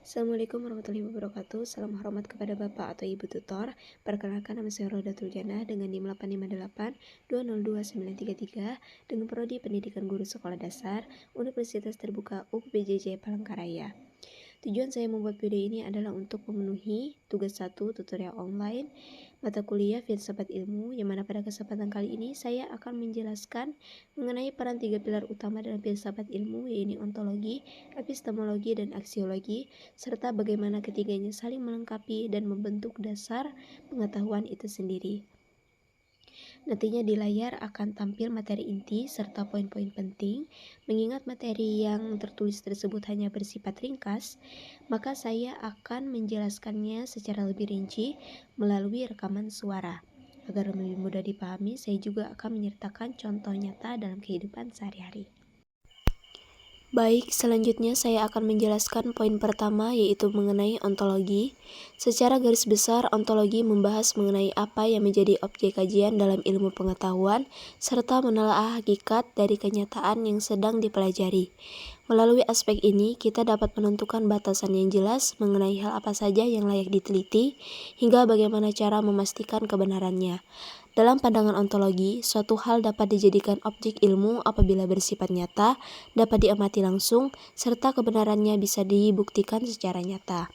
Assalamualaikum warahmatullahi wabarakatuh. Salam hormat kepada Bapak atau Ibu Tutor. Perkenalkan, nama saya Rodatul Jannah dengan NIM 858202933 dengan Prodi Pendidikan Guru Sekolah Dasar Universitas Terbuka UPBJJ Palangkaraya. Tujuan saya membuat video ini adalah untuk memenuhi tugas 1 tutorial online mata kuliah Filsafat Ilmu, yang mana pada kesempatan kali ini saya akan menjelaskan mengenai peran 3 pilar utama dalam filsafat ilmu, yaitu ontologi, epistemologi, dan aksiologi, serta bagaimana ketiganya saling melengkapi dan membentuk dasar pengetahuan itu sendiri. Nantinya di layar akan tampil materi inti serta poin-poin penting. Mengingat materi yang tertulis tersebut hanya bersifat ringkas, maka saya akan menjelaskannya secara lebih rinci melalui rekaman suara. Agar lebih mudah dipahami, saya juga akan menyertakan contoh nyata dalam kehidupan sehari-hari. Baik, selanjutnya saya akan menjelaskan poin pertama, yaitu mengenai ontologi. Secara garis besar, ontologi membahas mengenai apa yang menjadi objek kajian dalam ilmu pengetahuan, serta menelaah hakikat dari kenyataan yang sedang dipelajari. Melalui aspek ini, kita dapat menentukan batasan yang jelas mengenai hal apa saja yang layak diteliti, hingga bagaimana cara memastikan kebenarannya. Dalam pandangan ontologi, suatu hal dapat dijadikan objek ilmu apabila bersifat nyata, dapat diamati langsung, serta kebenarannya bisa dibuktikan secara nyata.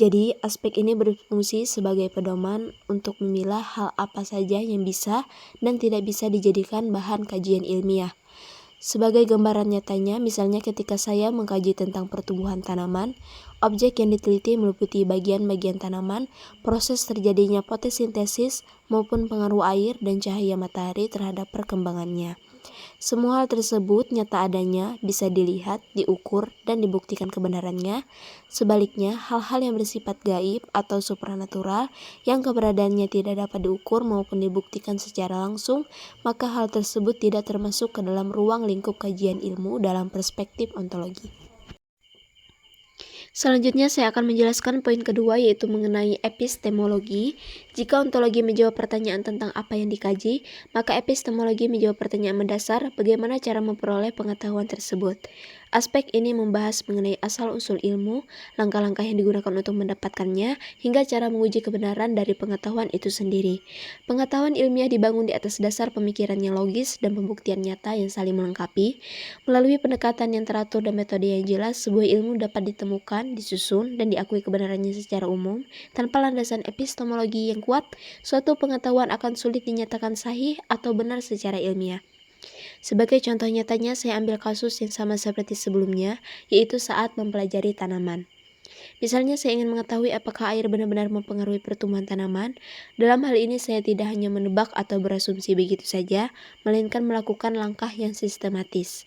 Jadi, aspek ini berfungsi sebagai pedoman untuk memilah hal apa saja yang bisa dan tidak bisa dijadikan bahan kajian ilmiah. Sebagai gambaran nyatanya, misalnya ketika saya mengkaji tentang pertumbuhan tanaman, objek yang diteliti meliputi bagian-bagian tanaman, proses terjadinya fotosintesis, maupun pengaruh air dan cahaya matahari terhadap perkembangannya. Semua hal tersebut nyata adanya, bisa dilihat, diukur, dan dibuktikan kebenarannya. Sebaliknya, hal-hal yang bersifat gaib atau supranatural yang keberadaannya tidak dapat diukur maupun dibuktikan secara langsung, maka hal tersebut tidak termasuk ke dalam ruang lingkup kajian ilmu dalam perspektif ontologi. Selanjutnya saya akan menjelaskan poin kedua, yaitu mengenai epistemologi. Jika ontologi menjawab pertanyaan tentang apa yang dikaji, maka epistemologi menjawab pertanyaan mendasar bagaimana cara memperoleh pengetahuan tersebut. Aspek ini membahas mengenai asal-usul ilmu, langkah-langkah yang digunakan untuk mendapatkannya, hingga cara menguji kebenaran dari pengetahuan itu sendiri. Pengetahuan ilmiah dibangun di atas dasar pemikiran yang logis dan pembuktian nyata yang saling melengkapi. Melalui pendekatan yang teratur dan metode yang jelas, sebuah ilmu dapat ditemukan, disusun, dan diakui kebenarannya secara umum. Tanpa landasan epistemologi yang kuat, suatu pengetahuan akan sulit dinyatakan sahih atau benar secara ilmiah. Sebagai contoh nyatanya, saya ambil kasus yang sama seperti sebelumnya, yaitu saat mempelajari tanaman. Misalnya saya ingin mengetahui apakah air benar-benar mempengaruhi pertumbuhan tanaman. Dalam hal ini saya tidak hanya menebak atau berasumsi begitu saja, melainkan melakukan langkah yang sistematis.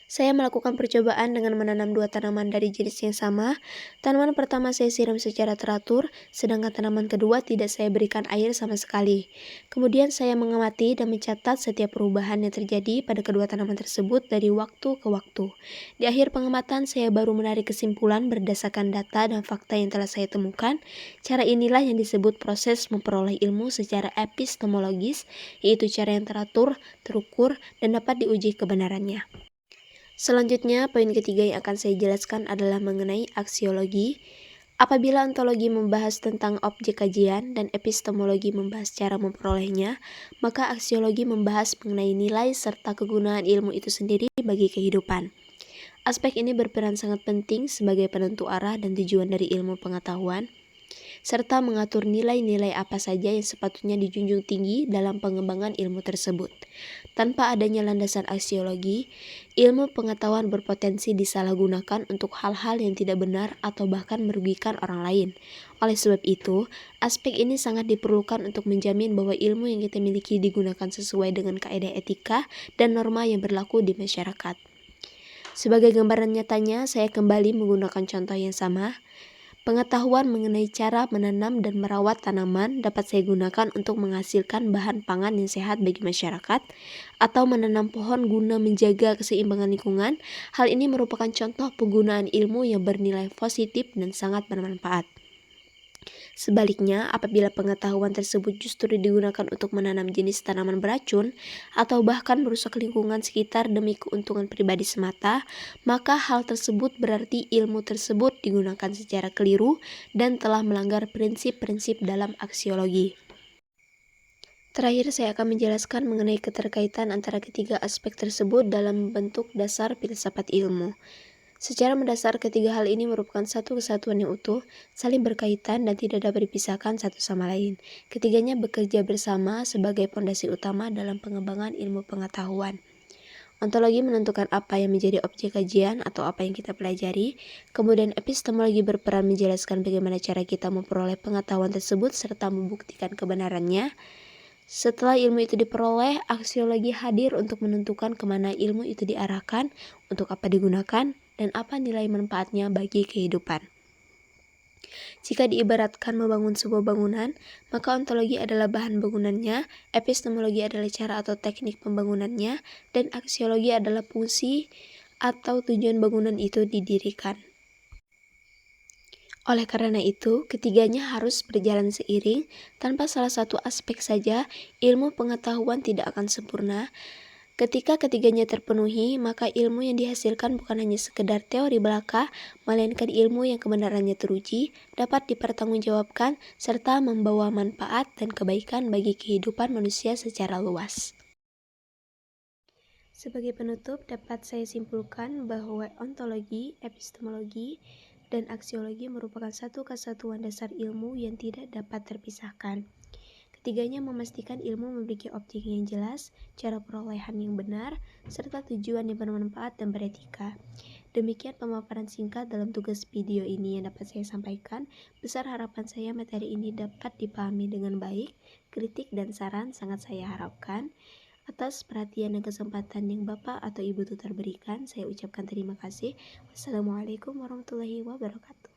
Saya melakukan percobaan dengan menanam 2 tanaman dari jenis yang sama. Tanaman pertama saya siram secara teratur, sedangkan tanaman kedua tidak saya berikan air sama sekali. Kemudian saya mengamati dan mencatat setiap perubahan yang terjadi pada kedua tanaman tersebut dari waktu ke waktu. Di akhir pengamatan, saya baru menarik kesimpulan berdasarkan data dan fakta yang telah saya temukan. Cara inilah yang disebut proses memperoleh ilmu secara epistemologis, yaitu cara yang teratur, terukur, dan dapat diuji kebenarannya. Selanjutnya, poin ketiga yang akan saya jelaskan adalah mengenai aksiologi. Apabila ontologi membahas tentang objek kajian dan epistemologi membahas cara memperolehnya, maka aksiologi membahas mengenai nilai serta kegunaan ilmu itu sendiri bagi kehidupan. Aspek ini berperan sangat penting sebagai penentu arah dan tujuan dari ilmu pengetahuan, serta mengatur nilai-nilai apa saja yang sepatutnya dijunjung tinggi dalam pengembangan ilmu tersebut. Tanpa adanya landasan aksiologi, ilmu pengetahuan berpotensi disalahgunakan untuk hal-hal yang tidak benar atau bahkan merugikan orang lain. Oleh sebab itu, aspek ini sangat diperlukan untuk menjamin bahwa ilmu yang kita miliki digunakan sesuai dengan kaidah etika dan norma yang berlaku di masyarakat. Sebagai gambaran nyatanya, saya kembali menggunakan contoh yang sama. Pengetahuan mengenai cara menanam dan merawat tanaman dapat saya gunakan untuk menghasilkan bahan pangan yang sehat bagi masyarakat, atau menanam pohon guna menjaga keseimbangan lingkungan. Hal ini merupakan contoh penggunaan ilmu yang bernilai positif dan sangat bermanfaat. Sebaliknya, apabila pengetahuan tersebut justru digunakan untuk menanam jenis tanaman beracun atau bahkan merusak lingkungan sekitar demi keuntungan pribadi semata, maka hal tersebut berarti ilmu tersebut digunakan secara keliru dan telah melanggar prinsip-prinsip dalam aksiologi. Terakhir, saya akan menjelaskan mengenai keterkaitan antara ketiga aspek tersebut dalam bentuk dasar filsafat ilmu. Secara mendasar, ketiga hal ini merupakan satu kesatuan yang utuh, saling berkaitan dan tidak dapat dipisahkan satu sama lain. Ketiganya bekerja bersama sebagai fondasi utama dalam pengembangan ilmu pengetahuan. Ontologi menentukan apa yang menjadi objek kajian atau apa yang kita pelajari. Kemudian epistemologi berperan menjelaskan bagaimana cara kita memperoleh pengetahuan tersebut serta membuktikan kebenarannya. Setelah ilmu itu diperoleh, aksiologi hadir untuk menentukan kemana ilmu itu diarahkan, untuk apa digunakan, dan apa nilai manfaatnya bagi kehidupan. Jika diibaratkan membangun sebuah bangunan, maka ontologi adalah bahan bangunannya, epistemologi adalah cara atau teknik pembangunannya, dan aksiologi adalah fungsi atau tujuan bangunan itu didirikan. Oleh karena itu, ketiganya harus berjalan seiring. Tanpa salah satu aspek saja, ilmu pengetahuan tidak akan sempurna. Ketika ketiganya terpenuhi, maka ilmu yang dihasilkan bukan hanya sekedar teori belaka, melainkan ilmu yang kebenarannya teruji, dapat dipertanggungjawabkan, serta membawa manfaat dan kebaikan bagi kehidupan manusia secara luas. Sebagai penutup, dapat saya simpulkan bahwa ontologi, epistemologi, dan aksiologi merupakan satu kesatuan dasar ilmu yang tidak dapat terpisahkan. Ketiganya memastikan ilmu memiliki objek yang jelas, cara perolehan yang benar, serta tujuan yang bermanfaat dan beretika. Demikian pemaparan singkat dalam tugas video ini yang dapat saya sampaikan. Besar harapan saya materi ini dapat dipahami dengan baik. Kritik dan saran sangat saya harapkan. Atas perhatian dan kesempatan yang Bapak atau Ibu Tutor berikan, saya ucapkan terima kasih. Wassalamualaikum warahmatullahi wabarakatuh.